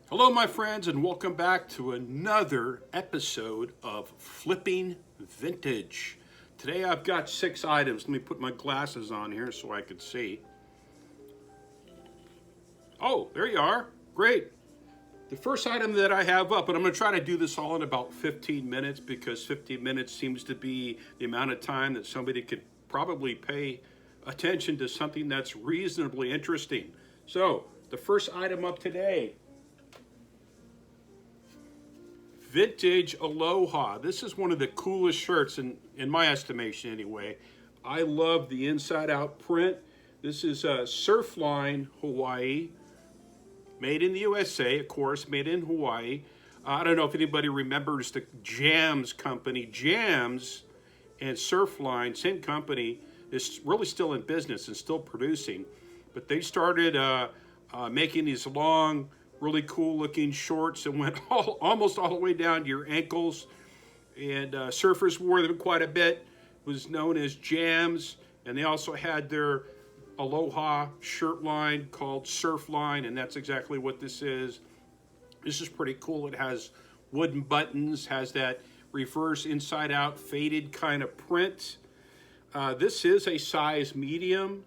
Hello, my friends, and welcome back to another episode of Flipping Vintage. Today I've got 6 items. Let me put my glasses on here so I can see. Oh, there you are. Great. The first item that I have up, and I'm going to try to do this all in about 15 minutes because 15 minutes seems to be the amount of time that somebody could probably pay attention to something that's reasonably interesting. So, the first item up today, vintage Aloha. This is one of the coolest shirts in my estimation anyway. I love the inside out print. This is Surfline Hawaii, made in the USA, of course, made in Hawaii. I don't know if anybody remembers the Jams company. Jams and Surfline, same company, is really still in business and still producing. But they started making these long, really cool looking shorts that went almost all the way down to your ankles. And surfers wore them quite a bit. It was known as Jams. And they also had their Aloha shirt line called Surfline, and that's exactly what this is. This is pretty cool. It has wooden buttons, has that reverse inside out faded kind of print. This is a size medium.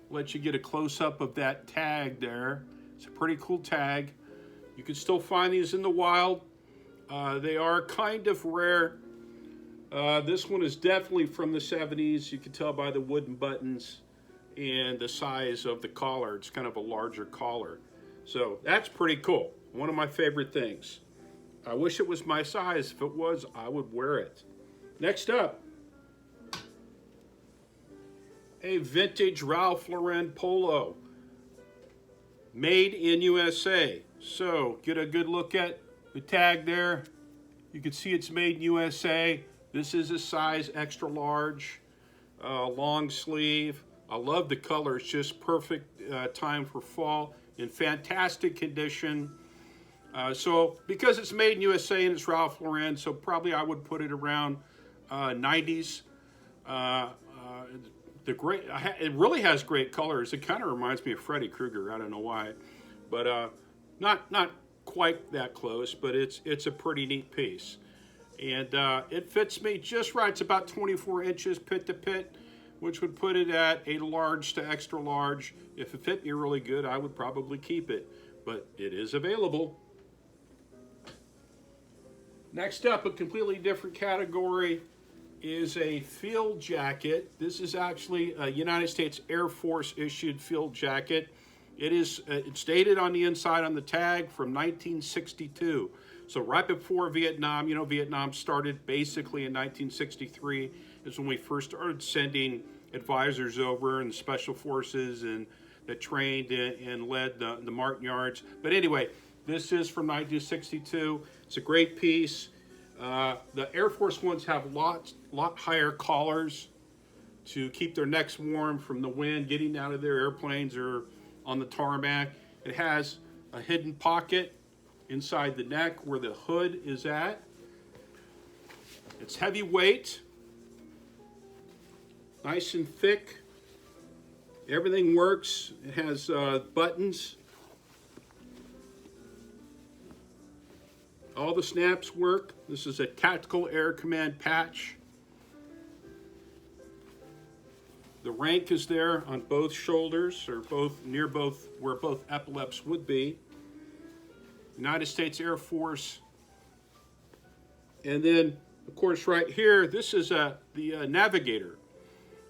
Let you get a close up of that tag there. It's a pretty cool tag. You can still find these in the wild. They are kind of rare. This one is definitely from the 70s. You can tell by the wooden buttons and the size of the collar. It's kind of a larger collar. So that's pretty cool. One of my favorite things. I wish it was my size. If it was, I would wear it. Next up, a vintage Ralph Lauren Polo, made in USA. So get a good look at the tag there. You can see it's made in USA. This is a size extra large, long sleeve. I love the color. It's just perfect time for fall, in fantastic condition. So because it's made in USA and it's Ralph Lauren, so probably I would put it around 90s. It really has great colors. It kind of reminds me of Freddy Krueger. I don't know why, but not quite that close. But it's a pretty neat piece, and it fits me just right. It's about 24 inches pit to pit, which would put it at a large to extra large. If it fit me really good, I would probably keep it, but it is available. Next up, a completely different category is a field jacket. This is actually a United States Air Force issued field jacket. It's dated on the inside on the tag from 1962. So right before Vietnam, Vietnam started basically in 1963 is when we first started sending advisors over and special forces and that trained and led the Martin Yards. But anyway, this is from 1962. It's a great piece. The Air Force ones have lot higher collars to keep their necks warm from the wind getting out of their airplanes or on the tarmac. It has a hidden pocket inside the neck where the hood is at. It's heavyweight, nice and thick. Everything works. It has buttons. All the snaps work. This is a Tactical Air Command patch. The rank is there on both shoulders, or near both, where both epaulets would be. United States Air Force. And then, of course, right here, this is the Navigator.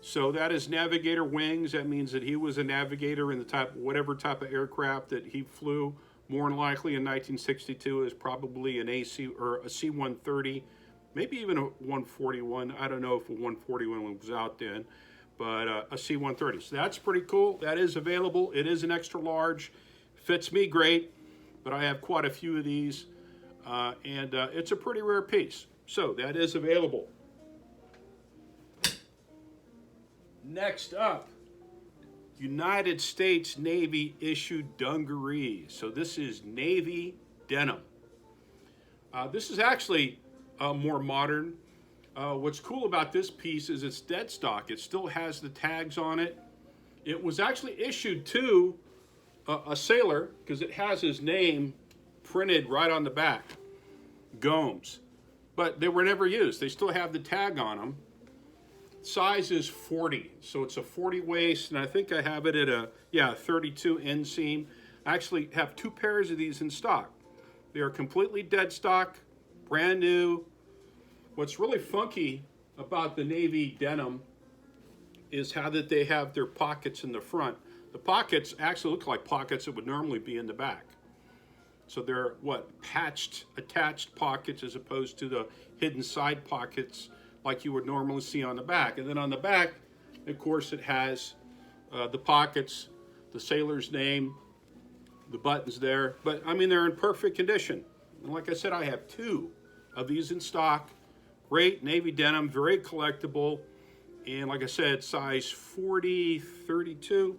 So that is Navigator wings. That means that he was a navigator in whatever type of aircraft that he flew. More than likely in 1962 is probably an AC or a C-130, maybe even a 141. I don't know if a 141 was out then, but a C-130. So that's pretty cool. That is available. It is an extra large. Fits me great, but I have quite a few of these, and it's a pretty rare piece. So that is available. Next up, United States Navy issued dungarees. So this is Navy Denim. This is actually more modern. What's cool about this piece is it's dead stock. It still has the tags on it. It was actually issued to a sailor because it has his name printed right on the back, Gomes. But they were never used. They still have the tag on them. Size is 40, so it's a 40 waist, and I think I have it at a 32 inseam. I actually have 2 pairs of these in stock. They are completely dead stock, brand new. What's really funky about the navy denim is how that they have their pockets in the front. The pockets actually look like pockets that would normally be in the back. So they're patched, attached pockets as opposed to the hidden side pockets like you would normally see on the back. And then on the back, of course, it has the pockets, the sailor's name, the buttons there. But I mean, they're in perfect condition. And like I said, I have 2 of these in stock. Great navy denim, very collectible. And like I said, size 40, 32.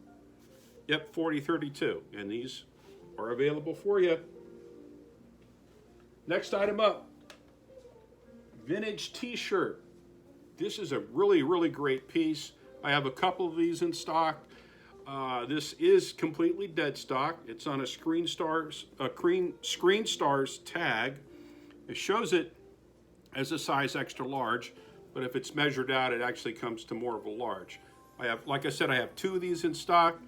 Yep, 40, 32. And these are available for you. Next item up, vintage t-shirt. This is a really, really great piece. I have a couple of these in stock. This is completely dead stock. It's on a Screen Stars tag. It shows it as a size extra large, but if it's measured out, it actually comes to more of a large. Like I said, I have 2 of these in stock.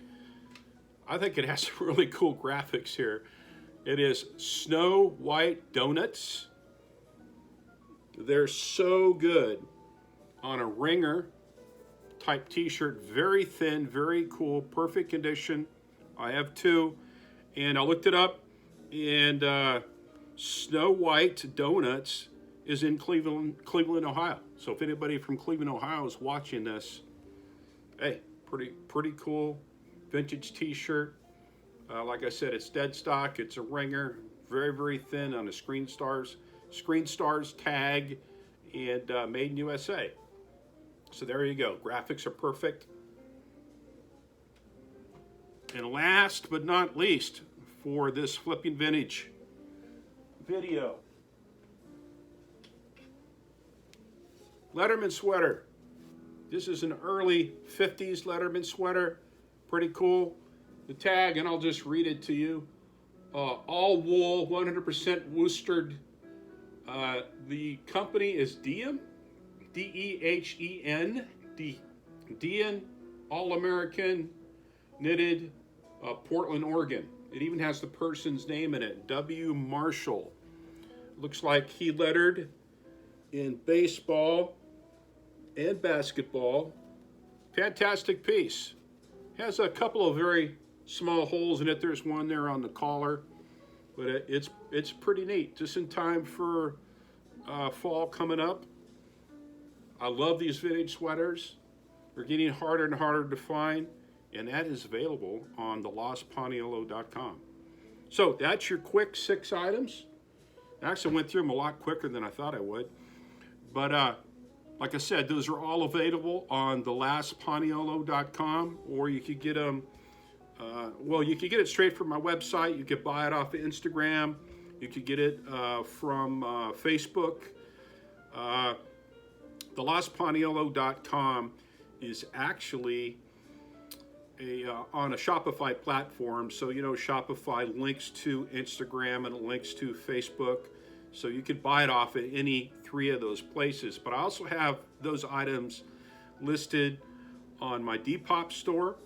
I think it has some really cool graphics here. It is Snow White donuts. They're so good on a ringer type t-shirt, very thin, very cool, perfect condition. I have 2, and I looked it up, and Snow White Donuts is in Cleveland, Ohio. So if anybody from Cleveland, Ohio is watching this, hey, pretty cool vintage t-shirt. Like I said, it's dead stock. It's a ringer, very, very thin on a Screen Stars tag, and made in USA. So there you go. Graphics are perfect. And last but not least, for this flipping vintage video, Letterman sweater. This is an early 50s Letterman sweater. Pretty cool. The tag, and I'll just read it to you. All wool, 100% worsted. The company is Denim, D-E-H-E-N, Denim, All-American, knitted, Portland, Oregon. It even has the person's name in it, W. Marshall. Looks like he lettered in baseball and basketball. Fantastic piece. Has a couple of very small holes in it. There's one there on the collar, but it's pretty neat. Just in time for fall coming up. I love these vintage sweaters. They're getting harder and harder to find, and that is available on thelostpaniolo.com. So that's your quick 6 items. I actually went through them a lot quicker than I thought I would. But like I said, those are all available on thelostpaniolo.com, or you could get them, you could get it straight from my website. You could buy it off of Instagram. You could get it from Facebook. thelostpaniolo.com is actually on a Shopify platform. So, Shopify links to Instagram and it links to Facebook. So you could buy it off at any 3 of those places. But I also have those items listed on my Depop store.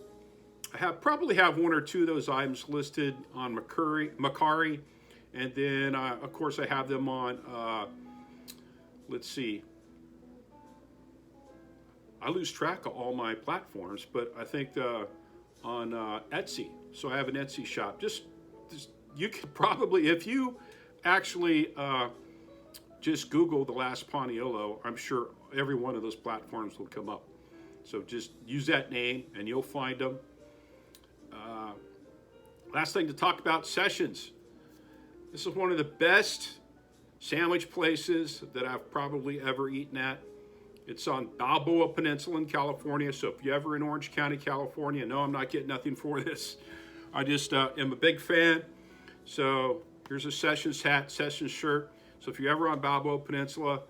I probably have 1 or 2 of those items listed on Mercari. And then, of course, I have them on, let's see. I lose track of all my platforms, but I think on Etsy. So I have an Etsy shop. Just you could probably, if you actually just Google The Last Paniolo, I'm sure every one of those platforms will come up. So just use that name and you'll find them. Last thing to talk about, Sessions. This is one of the best sandwich places that I've probably ever eaten at. It's on Balboa Peninsula in California. So if you're ever in Orange County, California, no, I'm not getting nothing for this. I just am a big fan. So here's a Sessions hat, Sessions shirt. So if you're ever on Balboa Peninsula,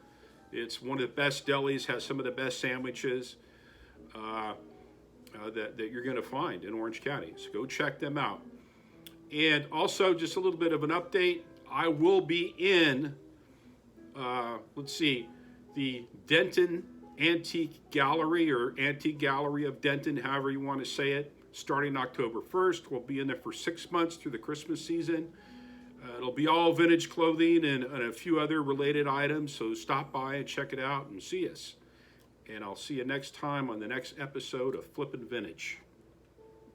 it's one of the best delis, has some of the best sandwiches that you're going to find in Orange County. So go check them out. And also just a little bit of an update. I will be in, let's see, the Denton Antique Gallery, or Antique Gallery of Denton, however you want to say it, starting October 1st. We'll be in there for 6 months through the Christmas season. It'll be all vintage clothing and a few other related items, so stop by and check it out and see us. And I'll see you next time on the next episode of Flippin' Vintage.